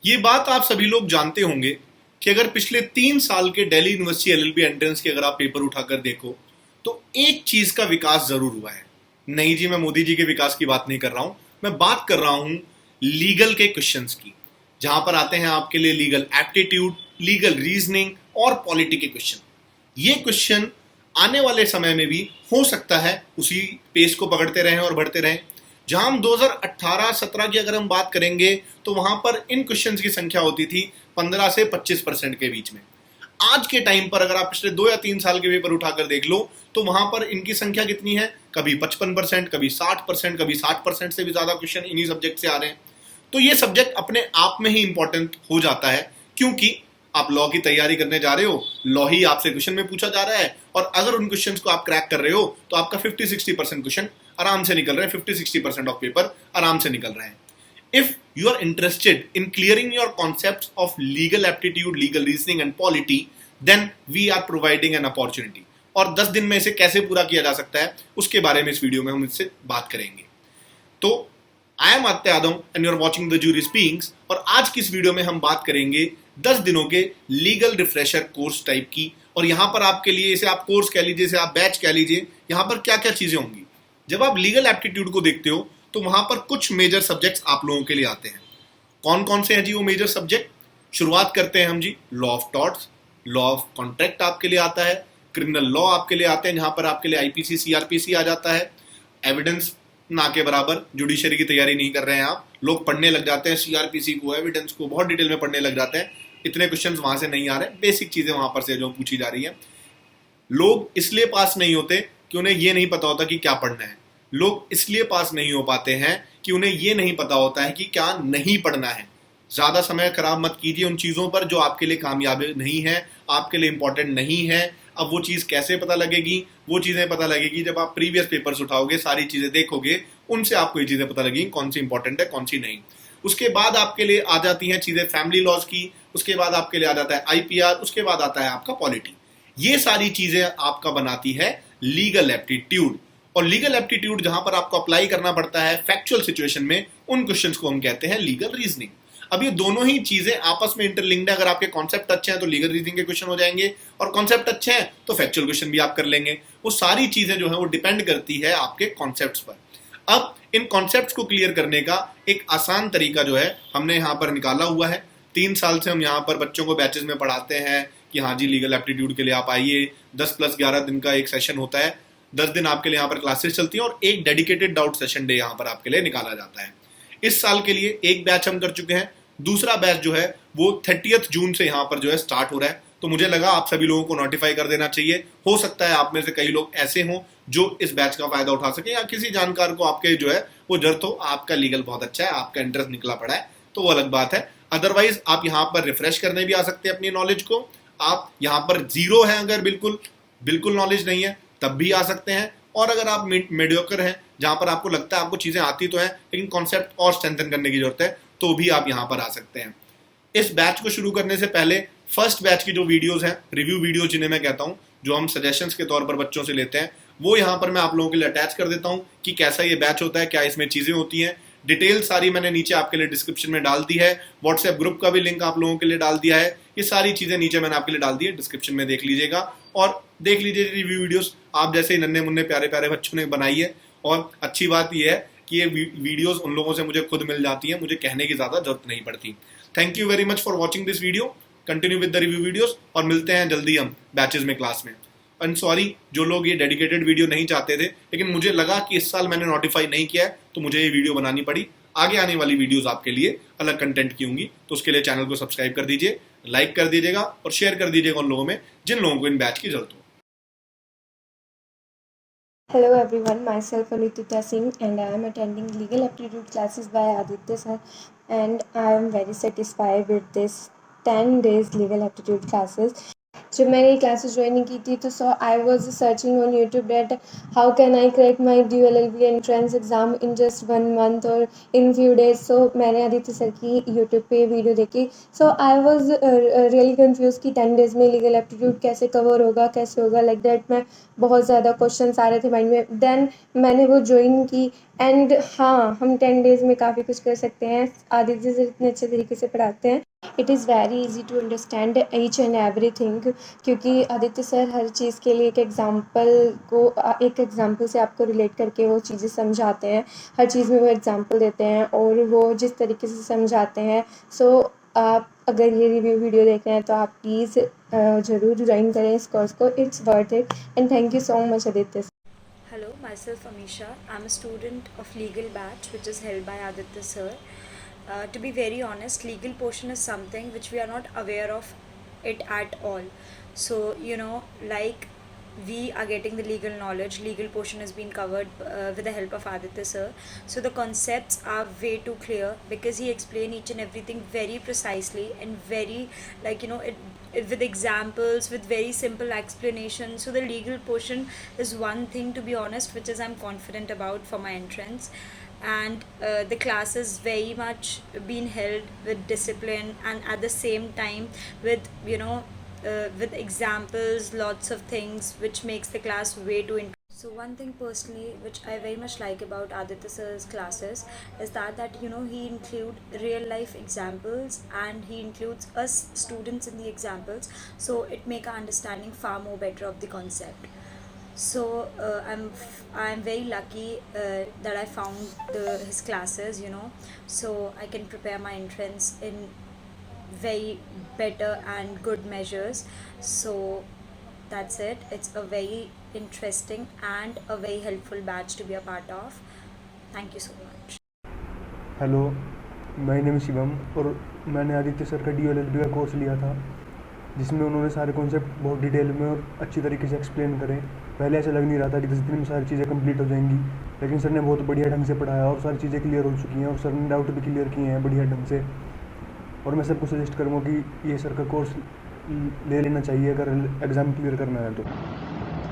ये बात आप सभी लोग जानते होंगे कि अगर पिछले 3 साल के दिल्ली यूनिवर्सिटी एलएलबी एंट्रेंस के अगर आप पेपर उठाकर देखो तो एक चीज का विकास जरूर हुआ है। नहीं जी, मैं मोदी जी के विकास की बात नहीं कर रहा हूं, मैं बात कर रहा हूं लीगल के क्वेश्चंस की, जहां पर आते हैं आपके लिए लीगल एप्टीट्यूड, लीगल रीजनिंग और पॉलिटी के क्वेश्चन। ये क्वेश्चन आने वाले समय में भी हो सकता है उसी पेस को पकड़ते रहें और बढ़ते रहें। जहां हम 2018-17 की अगर हम बात करेंगे तो वहां पर इन क्वेश्चंस की संख्या होती थी 15 से 25% के बीच में। आज के टाइम पर अगर आप पिछले 2 या 3 साल के पेपर उठाकर देख लो तो वहां पर इनकी संख्या कितनी है, कभी 55%, कभी 60%, कभी 60% से भी ज्यादा क्वेश्चन इन्हीं सब्जेक्ट से आ रहे हैं। तो ये सब्जेक्ट अपने आप में ही इंपॉर्टेंट हो जाता है, क्योंकि आप लॉ की तैयारी करने जा रहे हो, लॉ ही आपसे क्वेश्चन में पूछा जा रहा है, और अगर उन क्वेश्चंस को आप क्रैक कर रहे हो तो आपका 50-60% क्वेश्चन आराम से निकल रहे हैं, 50-60% ऑफ पेपर आराम से निकल रहे हैं। If you are interested in clearing your concepts of legal aptitude, legal reasoning and polity, then we are providing an opportunity. और 10 दिन में इसे कैसे पूरा किया जा सकता है उसके बारे में इस वीडियो में हम इससे बात करेंगे। तो I am Aditya Yadav and you are watching the jury speaks, और आज की इस वीडियो में हम बात करेंगे 10 दिनों के लीगल रिफ्रेशर कोर्स टाइप की। और यहां पर आपके लिए, इसे आप कोर्स कह लीजिए, इसे आप बैच कह लीजिए, यहां पर क्या क्या चीजें होंगी। जब आप लीगल एप्टीट्यूड को देखते हो तो वहां पर कुछ मेजर सब्जेक्ट्स आप लोगों के लिए आते हैं। कौन कौन से हैं जी वो मेजर सब्जेक्ट? शुरुआत करते हैं हम जी law of torts, law of contract आपके लिए आता है, क्रिमिनल लॉ आपके लिए आते हैं, जहां पर आपके लिए आईपीसी सीआरपीसी आ जाता है, एविडेंस ना के बराबर, जुडिशरी की तैयारी नहीं कर रहे हैं आप, लोग पढ़ने लग जाते हैं सीआरपीसी को, एविडेंस को बहुत डिटेल में पढ़ने लग जाते हैं, इतने क्वेश्चंस वहां से नहीं आ रहे, बेसिक चीजें वहां पर से जो पूछी जा रही है। लोग इसलिए पास नहीं होते कि उन्हें यह नहीं पता होता कि क्या पढ़ना है। लोग इसलिए पास नहीं हो पाते हैं कि उन्हें यह नहीं पता होता है कि क्या नहीं पढ़ना है। ज्यादा समय खराब मत कीजिए उन चीजों पर जो आपके लिए कामयाब नहीं है, आपके लिए इंपॉर्टेंट नहीं है। अब वो चीज कैसे पता लगेगी? वो चीजें पता लगेगी जब आप प्रीवियस पेपर्स उठाओगे, सारी चीजें देखोगे, उनसे आपको ये चीजें पता लगेंगी कौन सी इंपॉर्टेंट है कौन सी नहीं। उसके बाद आपके लिए आ जाती हैं चीजें फैमिली लॉज की, उसके बाद आपके लिए आ जाता है आईपीआर, उसके बाद आता है आपका पॉलिटी। ये सारी चीजें आपका बनाती है लीगल एप्टीट्यूड। और लीगल एप्टीट्यूड जहां पर आपको अप्लाई करना पड़ता है फैक्चुअल सिचुएशन में, उन क्वेश्चंस को हम कहते हैं लीगल रीजनिंग। अब ये दोनों ही चीजें आपस में इंटरलिंक्ड है। अगर आपके कॉन्सेप्ट अच्छे हैं तो लीगल रीजनिंग के क्वेश्चन हो जाएंगे, और कॉन्सेप्ट अच्छे हैं तो फैक्चुअल क्वेश्चन भी आप कर लेंगे। वो सारी चीजें जो है वो डिपेंड करती है आपके कॉन्सेप्ट्स पर। अब इन कॉन्सेप्ट्स को क्लियर करने का एक आसान तरीका जो है हमने यहाँ पर निकाला हुआ है। 3 साल से हम यहाँ पर बच्चों को बैचेस में पढ़ाते हैं कि हाँ जी लीगल एप्टीट्यूड के लिए आप आइए। 10+11 दिन का एक सेशन होता है, 10 दिन आपके लिए यहाँ पर क्लासेस चलती हैं, और एक डेडिकेटेड डाउट सेशन डे यहाँ पर आपके लिए निकाला जाता है। इस साल के लिए एक बैच हम कर चुके हैं, दूसरा बैच जो है वो 30 जून से यहाँ पर जो है स्टार्ट हो रहा है। तो मुझे लगा आप सभी लोगों को नोटिफाई कर देना चाहिए। हो सकता है आप में से कई लोग ऐसे हों जो इस बैच का फायदा उठा सके, या किसी जानकार को आपके जो है वो जरूरत हो, आपका लीगल बहुत अच्छा है, आपका इंटरेस्ट निकला पड़ा है, तो वो अलग बात है। अदरवाइज आप यहाँ पर रिफ्रेश करने भी आ सकते हैं अपनी नॉलेज को। आप यहाँ पर जीरो है, अगर बिल्कुल बिल्कुल नॉलेज नहीं है तब भी आ सकते हैं। और अगर आप मीडियोकर हैं, जहां पर आपको लगता है आपको चीजें आती तो हैं लेकिन कॉन्सेप्ट और स्ट्रेंथन करने की जरूरत है, तो भी आप यहां पर आ सकते हैं। इस बैच को शुरू करने से पहले फर्स्ट बैच की जो वीडियोस हैं, रिव्यू वीडियो जिन्हें मैं कहता हूं, जो हम सजेशंस के तौर पर बच्चों से लेते हैं, वो यहां पर मैं आप लोगों के लिए अटैच कर देता हूं कि कैसा ये बैच होता है, क्या इसमें चीजें होती हैं। डिटेल सारी मैंने नीचे आपके लिए डिस्क्रिप्शन में डाल दी है, व्हाट्सएप ग्रुप का भी लिंक आप लोगों के लिए डाल दिया है। ये सारी चीजें नीचे मैंने आपके लिए डाल दी है, डिस्क्रिप्शन में देख लीजिएगा और देख लीजिए रिव्यू वीडियोस। आप जैसे ही नन्हे मुन्ने प्यारे प्यारे बच्चों ने बनाई है, और अच्छी बात यह है कि ये वीडियोस उन लोगों से मुझे खुद मिल जाती है, मुझे कहने की ज्यादा जरूरत नहीं पड़ती। Thank you very much for watching this video. Continue with the review videos, और मिलते हैं जल्दी हम बैचेस में, क्लास में। एंड सॉरी जो लोग ये डेडिकेटेड वीडियो नहीं चाहते थे, लेकिन मुझे लगा कि इस साल मैंने नोटिफाई नहीं किया है तो मुझे ये वीडियो बनानी पड़ी। आगे आने वाली वीडियोस आपके लिए अलग कंटेंट की होंगी, तो उसके लिए चैनल को सब्सक्राइब कर दीजिए, लाइक कर दीजिएगा और शेयर कर दीजिएगा उन लोगों में जिन लोगों को इन बैच की जरूरत हो। Hello everyone, myself Anitita Singh and I am attending legal aptitude classes by Aditya sir, and I am very satisfied with this 10 days legal aptitude classes. जब मैंने ये क्लासेस ज्वाइन की थी तो I was searching on YouTube that how can I crack my due LLB entrance exam in just 1 month और in few days. सो मैंने Aditya sir की YouTube पे वीडियो देखी। सो आई वाज रियली कंफ्यूज कि 10 डेज़ में लीगल एप्टीट्यूड कैसे cover होगा, कैसे होगा, लाइक दैट। मैं बहुत ज़्यादा क्वेश्चंस आ रहे थे माइंड में। देन मैंने वो ज्वाइन की एंड हाँ, हम 10 डेज़ में काफ़ी कुछ कर सकते हैं। आदित्य सर इतने अच्छे तरीके से पढ़ाते हैं। It is very easy to understand each and everything, क्योंकि आदित्य सर हर चीज़ के लिए एक एग्जाम्पल से आपको रिलेट करके वो चीज़ें समझाते हैं। हर चीज़ में वो एग्जाम्पल देते हैं और वो जिस तरीके से समझाते हैं। सो आप अगर ये रिव्यू वीडियो देख रहे हैं तो आप प्लीज़ ज़रूर ज्वाइन करें इस कोर्स को। It's worth it and thank you so much Aditya sir. Hello, myself Amisha. I'm a student of legal batch which is held by Aditya sir. To be very honest, legal portion is something which we are not aware of it at all. So, like we are getting the legal knowledge, legal portion has been covered with the help of Aditya sir. So the concepts are way too clear because he explained each and everything very precisely and very with examples, with very simple explanations. So the legal portion is one thing, to be honest, which is I'm confident about for my entrance. And the class is very much being held with discipline and at the same time with with examples, lots of things which makes the class way too interesting. So one thing personally which I very much like about Aditya sir's classes is that he include real life examples and he includes us students in the examples, so it make our understanding far more better of the concept. So I'm very lucky that I found his classes, so I can prepare my entrance in very better and good measures. So that's it. It's a very interesting and a very helpful batch to be a part of. Thank you so much. Hello, my name Shivam और मैंने Aditya sir का DLLB का course लिया था जिसमें उन्होंने सारे concept बहुत डिटेल में और अच्छी तरीके से एक्सप्लेन करे। पहले ऐसा लग नहीं रहा था कि 10 दिन में सारी चीज़ें कंप्लीट हो जाएंगी, लेकिन सर ने बहुत बढ़िया ढंग से पढ़ाया और सारी चीज़ें क्लियर हो चुकी हैं और सर ने डाउट भी क्लियर किए हैं बढ़िया ढंग से। और मैं सबको सजेस्ट करूँगा कि ये सर का कोर्स ले लेना चाहिए अगर एग्ज़ाम क्लियर करना है तो।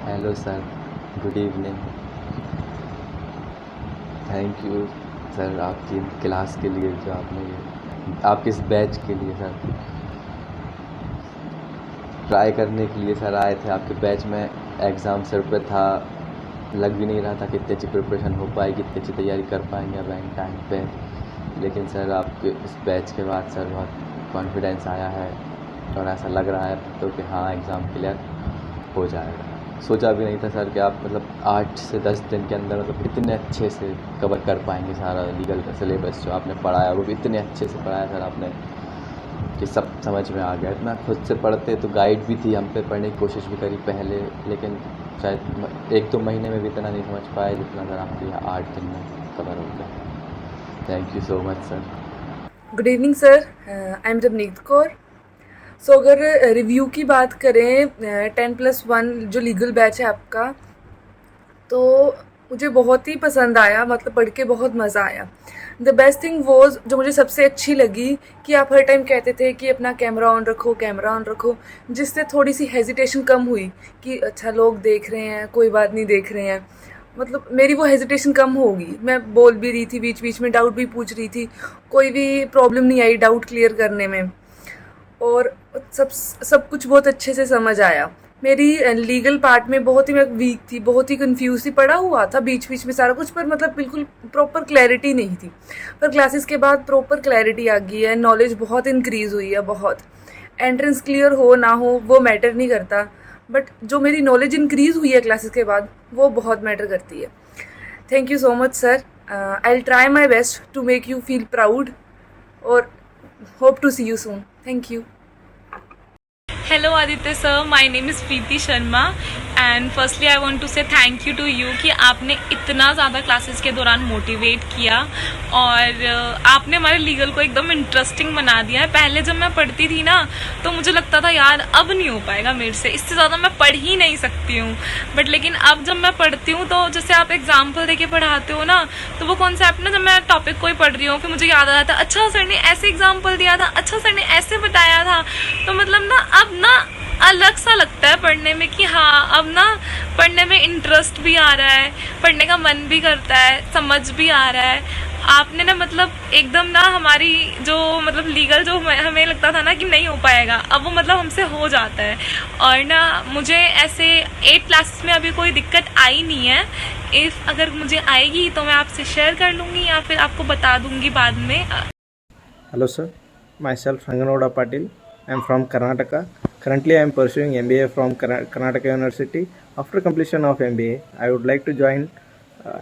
Hello sir, good evening. Thank you sir आपकी क्लास के लिए, जो आपने आपके इस बैच के लिए सर ट्राई करने के लिए सर आए थे आपके बैच में। एग्ज़ाम सर पे था, लग भी नहीं रहा था कि इतनी अच्छी प्रिपरेशन हो पाएगी, इतनी अच्छी तैयारी कर पाएंगे अब एंड टाइम पे। लेकिन सर आपके इस बैच के बाद सर बहुत कॉन्फिडेंस आया है और ऐसा लग रहा है तो कि हाँ एग्ज़ाम क्लियर हो जाएगा। सोचा भी नहीं था सर कि आप मतलब 8 से 10 दिन के अंदर मतलब इतने अच्छे से कवर कर पाएंगे सारा लीगल का सिलेबस जो आपने पढ़ाया, वो भी इतने अच्छे से पढ़ाया सर आपने कि सब समझ में आ गया। इतना खुद से पढ़ते तो गाइड भी थी, हम पे पढ़ने की कोशिश भी करी पहले, लेकिन शायद 1-2 महीने में भी इतना नहीं समझ पाए जितना सर आपके यहाँ 8 दिन में कवर हो गया। Thank you so much sir. Good evening sir, I am Ravneet Kaur. So अगर रिव्यू की बात करें 10+1 जो लीगल बैच है आपका, तो मुझे बहुत ही पसंद आया, मतलब पढ़ के बहुत मज़ा आया। द बेस्ट थिंग वॉज, जो मुझे सबसे अच्छी लगी कि आप हर टाइम कहते थे कि अपना कैमरा ऑन रखो, जिससे थोड़ी सी हेजिटेशन कम हुई कि अच्छा लोग देख रहे हैं, कोई बात नहीं देख रहे हैं। मतलब मेरी वो हेजिटेशन कम होगी, मैं बोल भी रही थी, बीच बीच में डाउट भी पूछ रही थी, कोई भी प्रॉब्लम नहीं आई डाउट क्लियर करने में, और सब कुछ बहुत अच्छे से समझ आया। मेरी लीगल पार्ट में बहुत ही मैं वीक थी, बहुत ही कंफ्यूज थी, पढ़ा हुआ था बीच बीच में सारा कुछ, पर मतलब बिल्कुल प्रॉपर क्लैरिटी नहीं थी। पर क्लासेस के बाद प्रॉपर क्लैरिटी आ गई है, नॉलेज बहुत इंक्रीज़ हुई है, बहुत। एंट्रेंस क्लियर हो ना हो वो मैटर नहीं करता, बट जो मेरी नॉलेज इंक्रीज़ हुई है क्लासेस के बाद वो बहुत मैटर करती है। Thank you so much sir, I will try my best to make you feel proud और hope to see you soon. Thank you. Hello Aditya sir, my name is Preeti Sharma and firstly I want to say thank you to you कि आपने इतना ज़्यादा classes के दौरान motivate किया और आपने हमारे लीगल को एकदम इंटरेस्टिंग बना दिया है। पहले जब मैं पढ़ती थी ना तो मुझे लगता था यार अब नहीं हो पाएगा मेरे से, इससे ज़्यादा मैं पढ़ ही नहीं सकती हूँ, बट लेकिन अब जब मैं पढ़ती हूँ तो जैसे आप एग्जाम्पल देके पढ़ाते हो ना, तो वो कॉन्सेप्ट ना जब मैं टॉपिक कोई पढ़ रही हूँ फिर मुझे याद आ जाता है, अच्छा सर ने ऐसे एग्जाम्पल दिया था, अच्छा सर ने ऐसे बताया था, तो मतलब ना अब ना अलग सा लगता है पढ़ने में कि हाँ अब ना पढ़ने में इंटरेस्ट भी आ रहा है, पढ़ने का मन भी करता है, समझ भी आ रहा है। आपने ना मतलब एकदम ना हमारी जो मतलब लीगल जो हमें लगता था ना कि नहीं हो पाएगा, अब वो मतलब हमसे हो जाता है। और ना मुझे ऐसे 8 क्लासेस में अभी कोई दिक्कत आई नहीं है। इफ़ अगर मुझे आएगी तो मैं आपसे शेयर कर लूँगी या फिर आपको बता दूँगी बाद में। Hello sir, myself Ranganoda Patil. I am from Karnataka. Currently I am pursuing MBA from Karnataka University. After completion of MBA, I would like to join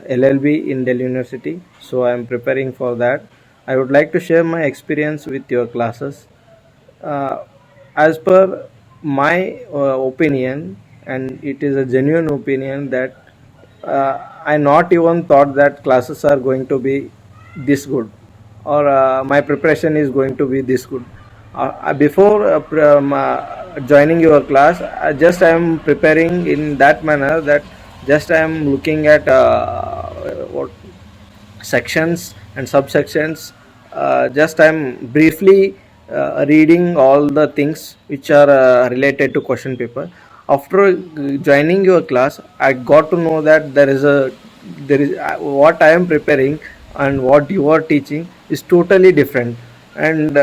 LLB in Delhi University. So I am preparing for that. I would like to share my experience with your classes. As per my opinion, and it is a genuine opinion, that I not even thought that classes are going to be this good, or my preparation is going to be this good. Before joining your class, I am preparing in that manner that just I am looking at what sections and subsections. Just I am briefly reading all the things which are related to question paper. After joining your class, I got to know that there is what I am preparing and what you are teaching is totally different, and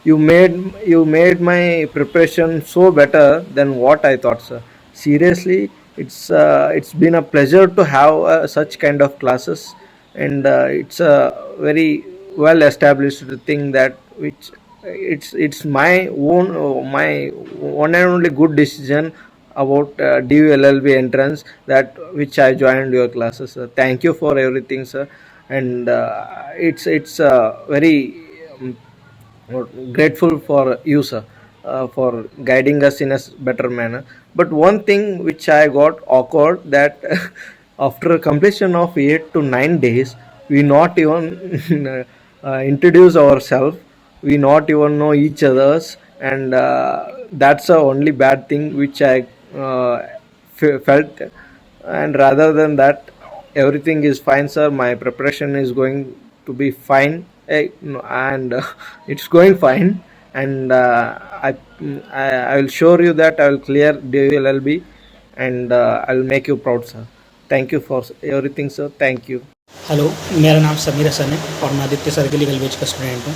you made my preparation so better than what I thought, sir. Seriously, it's been a pleasure to have such kind of classes, and it's a very well established thing that which it's my one and only good decision about DU LLB entrance, that which I joined your classes, sir. Thank you for everything, sir, and it's very grateful for you, sir, for guiding us in a better manner. But one thing which I got awkward, that after completion of 8 to 9 days, we not even introduce ourselves, we not even know each others, and that's the only bad thing which I felt. And rather than that, everything is fine, sir. My preparation is going to be fine, and it's going fine, and I will assure you that I will clear DLLB, and I will make you proud, sir. Thank you for everything, sir. Thank you. Hello, मेरा नाम समीर हसन है और मैं Aditya sir के legal batch का student हूँ।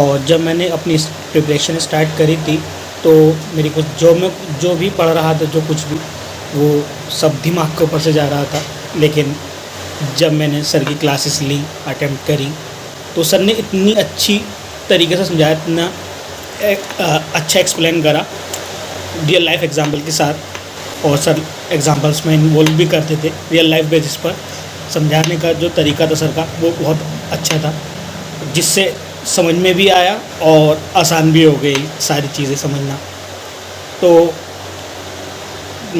और जब मैंने अपनी प्रिपरेशन स्टार्ट करी थी तो मेरी कुछ जो भी पढ़ रहा था, जो कुछ भी, वो सब दिमाग के ऊपर से जा रहा था। लेकिन जब मैंने सर की क्लासेस ली, अटेम्प्ट करी, तो सर ने इतनी अच्छी तरीके से समझाया, इतना अच्छा एक्सप्लेन करा रियल लाइफ एग्जाम्पल के साथ। और सर एग्जाम्पल्स में इन्वॉल्व भी करते थे रियल लाइफ बेसिस पर। समझाने का जो तरीका था सर का, वो बहुत अच्छा था, जिससे समझ में भी आया और आसान भी हो गई सारी चीज़ें समझना। तो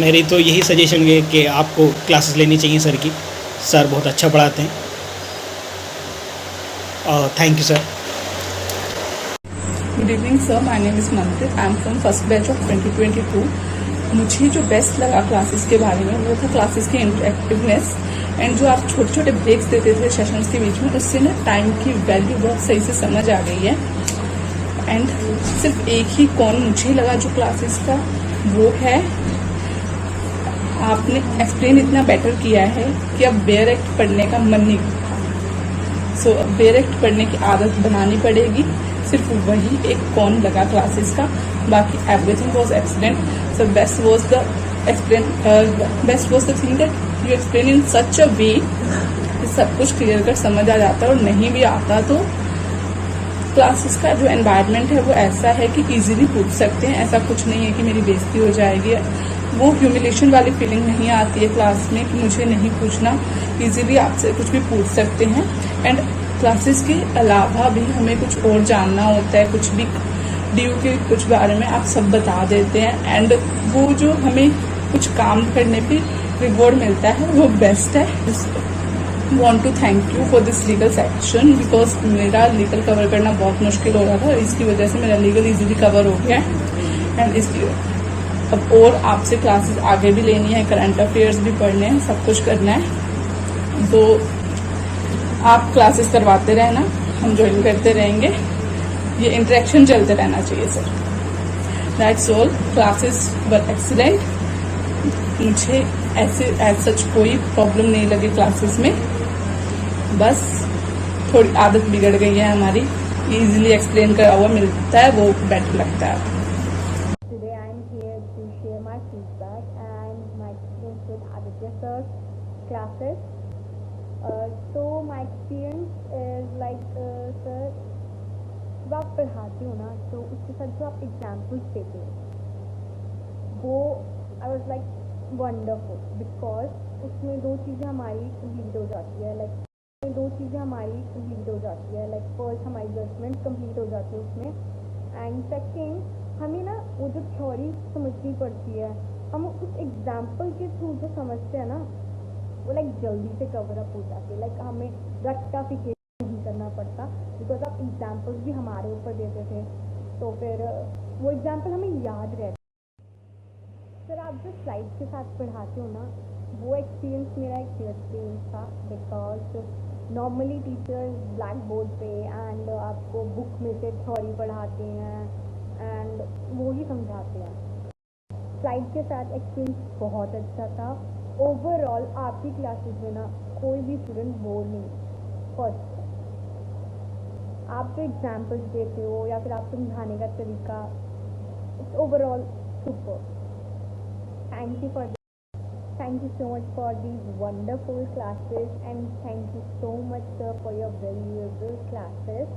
मेरी तो यही सजेशन है कि आपको क्लासेस लेनी चाहिए सर की। सर बहुत अच्छा पढ़ाते हैं। Thank you sir. Good evening sir, my name is Manpreet. I am from first batch of 2022। मुझे जो बेस्ट लगा क्लासेस के बारे में वो था क्लासेस की इंटरेक्टिवनेस, एंड जो आप छोटे छोटे ब्रेक्स देते थे सेशंस के बीच में, उससे ना टाइम की वैल्यू बहुत सही से समझ आ गई है। एंड सिर्फ एक ही कौन मुझे लगा जो क्लासेस का, वो है आपने एक्सप्लेन इतना बेटर किया है कि अब बेयर एक्ट पढ़ने का मन नहीं करता। सो बेयर एक्ट पढ़ने की आदत बनानी पड़ेगी। सिर्फ वही एक कौन लगा क्लासेस का, बाकी everything was excellent. So best was the thing that you explain in such a way कि सब कुछ क्लियर कर समझ आ जाता है, और नहीं भी आता तो क्लासेस का जो एनवायरनमेंट है वो ऐसा है कि इजीली पूछ सकते हैं। ऐसा कुछ नहीं है कि मेरी बेइज्जती हो जाएगी, वो ह्यूमिलेशन वाली फीलिंग नहीं आती है क्लास में कि मुझे नहीं पूछना। इजीली आपसे कुछ भी पूछ सकते हैं। एंड क्लासेस के अलावा भी हमें कुछ और जानना होता है, कुछ भी ड्यू के कुछ बारे में आप सब बता देते हैं, एंड वो जो हमें कुछ काम करने पे रिवॉर्ड मिलता है वो बेस्ट है। want to thank you for this legal section, because मेरा लीगल कवर करना बहुत मुश्किल हो रहा था, इसकी वजह से मेरा लीगल इजीली कवर हो गया है। एंड इसकी अब और आपसे क्लासेस आगे भी लेनी है, करंट अफेयर्स भी पढ़ने हैं, सब कुछ करना है। तो आप क्लासेस करवाते रहना, हम ज्वाइन करते रहेंगे, ये इंटरेक्शन चलते रहना चाहिए sir. That's all. Classes were excellent. मुझे ऐसे एज सच कोई प्रॉब्लम नहीं लगी क्लासेस में. बस थोड़ी आदत बिगड़ गई है हमारी. इजीली एक्सप्लेन करा हुआ मिलता है, वो बेटर लगता है. Today I am here to share my feedback and my experience with Aditya sir's classes. So my experience is like sir, जब आप पढ़ाते हो ना तो उसके साथ जो आप एग्जाम्पल्स देते हो वो I was like wonderful, because उसमें दो चीज़ें हमारी कंप्लीट हो जाती है. लाइक फर्स्ट हमारी जजमेंट कंप्लीट हो जाती है उसमें, एंड सेकेंड हमें ना वो जो थ्योरी समझनी पड़ती है, हम उस एग्जाम्पल के थ्रू जो समझते हैं ना वो लाइक जल्दी से कवर अप हो जाती है. लाइक हमें रेक्टिफिकेशन नहीं करना पड़ता, बिकॉज आप एग्जाम्पल्स भी हमारे ऊपर देते थे, तो फिर वो एग्जाम्पल हमें याद रहता. सर आप जो स्लाइड के साथ पढ़ाते हो ना वो एक्सपीरियंस मेरा एक एक्सपीरियंस था, because normally teachers black board पे एंड आपको बुक में से थ्योरी पढ़ाते हैं एंड वो ही समझाते हैं. स्लाइड के साथ एक्सपीरियंस बहुत अच्छा था. ओवरऑल आपकी क्लासेस में ना कोई भी स्टूडेंट बोर नहीं. फर्स्ट आप जो एग्जाम्पल्स देते हो या फिर आप समझाने का तरीका, it's overall super. Thank you so much for these wonderful classes, and thank you so much sir for your valuable classes.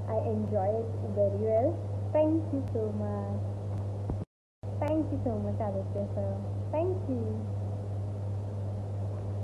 I enjoy it very well. Thank you so much. Thank you so much Aditya sir. Thank you.